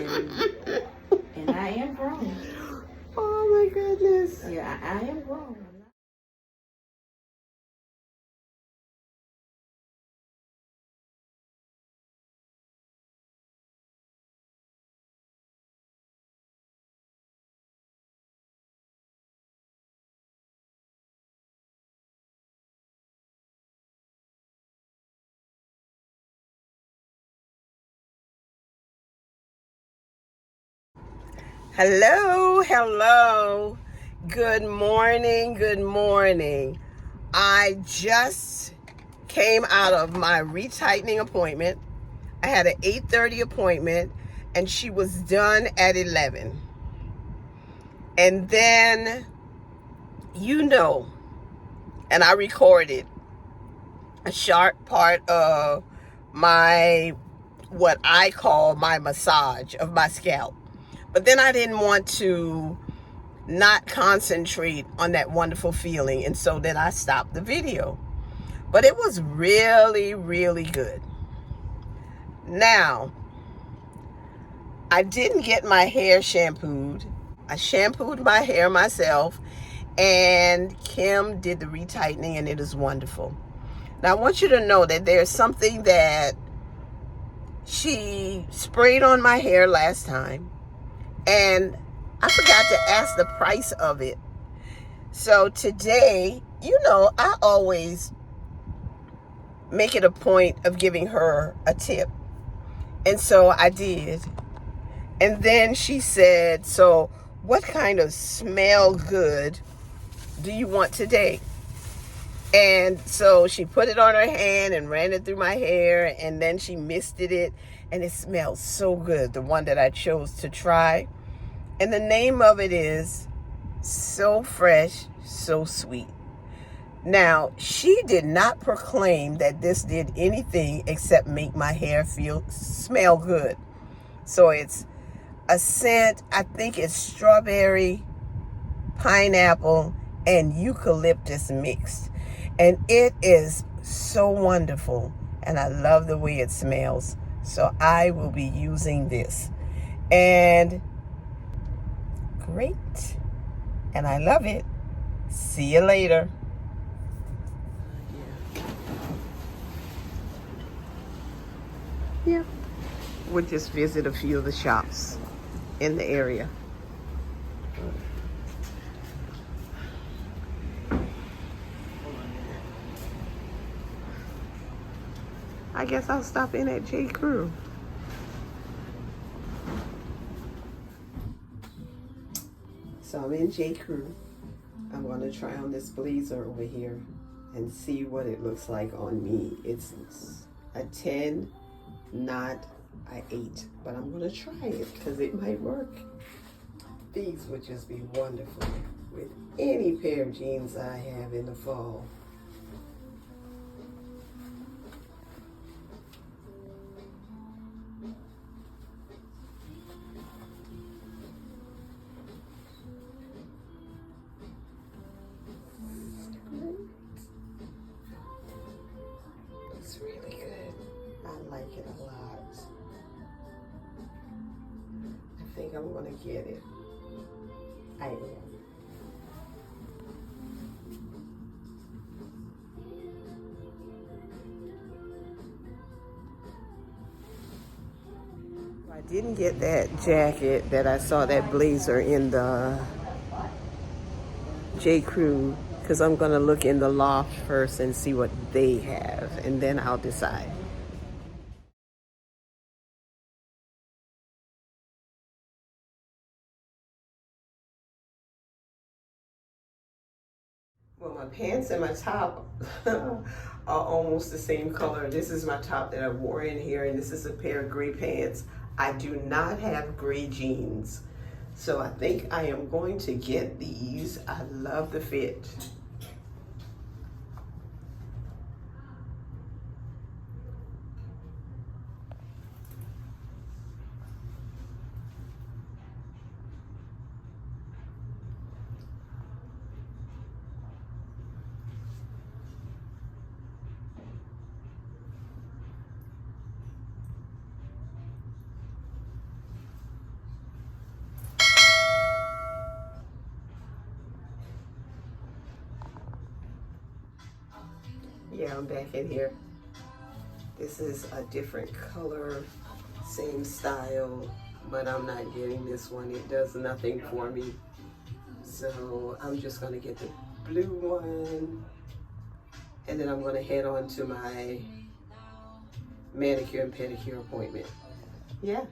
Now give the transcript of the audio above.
And I am grown. Oh my goodness. Yeah, I am grown. Hello, hello. Good morning, good morning. I just came out of my retightening appointment. I had an 8:30 appointment and she was done at 11. And then, and I recorded a short part of what I call my massage of my scalp. But then I didn't want to not concentrate on that wonderful feeling, and so then I stopped the video. But it was really, really good. Now, I didn't get my hair shampooed. I shampooed my hair myself, and Kim did the retightening, and it is wonderful. Now, I want you to know that there's something that she sprayed on my hair last time, and I forgot to ask the price of it. So today, I always make it a point of giving her a tip. And so I did. And then she said, so what kind of smell good do you want today? And so she put it on her hand and ran it through my hair, and then she misted it, and it smells so good, the one that I chose to try. And the name of it is So Fresh, So Sweet. Now, she did not proclaim that this did anything except make my hair smell good. So it's a scent, I think it's strawberry, pineapple, and eucalyptus mixed. And it is so wonderful. And I love the way it smells. So I will be using this. And great. And I love it. See you later. Yeah. We'll just visit a few of the shops in the area. I guess I'll stop in at J. Crew. So I'm in J. Crew. I'm going to try on this blazer over here and see what it looks like on me. It's a 10, not an 8, but I'm going to try it because it might work. These would just be wonderful with any pair of jeans I have in the fall. It's really good. I like it a lot. I think I'm gonna get it. I am. I didn't get that jacket that I saw, that blazer in the J. Crew, because I'm going to look in the loft first and see what they have, and then I'll decide. Well, my pants and my top are almost the same color. This is my top that I wore in here, and this is a pair of gray pants. I do not have gray jeans, so I think I am going to get these. I love the fit. Yeah, I'm back in here. This is a different color, same style, but I'm not getting this one. It does nothing for me. So I'm just gonna get the blue one, and then I'm gonna head on to my manicure and pedicure appointment. Yeah,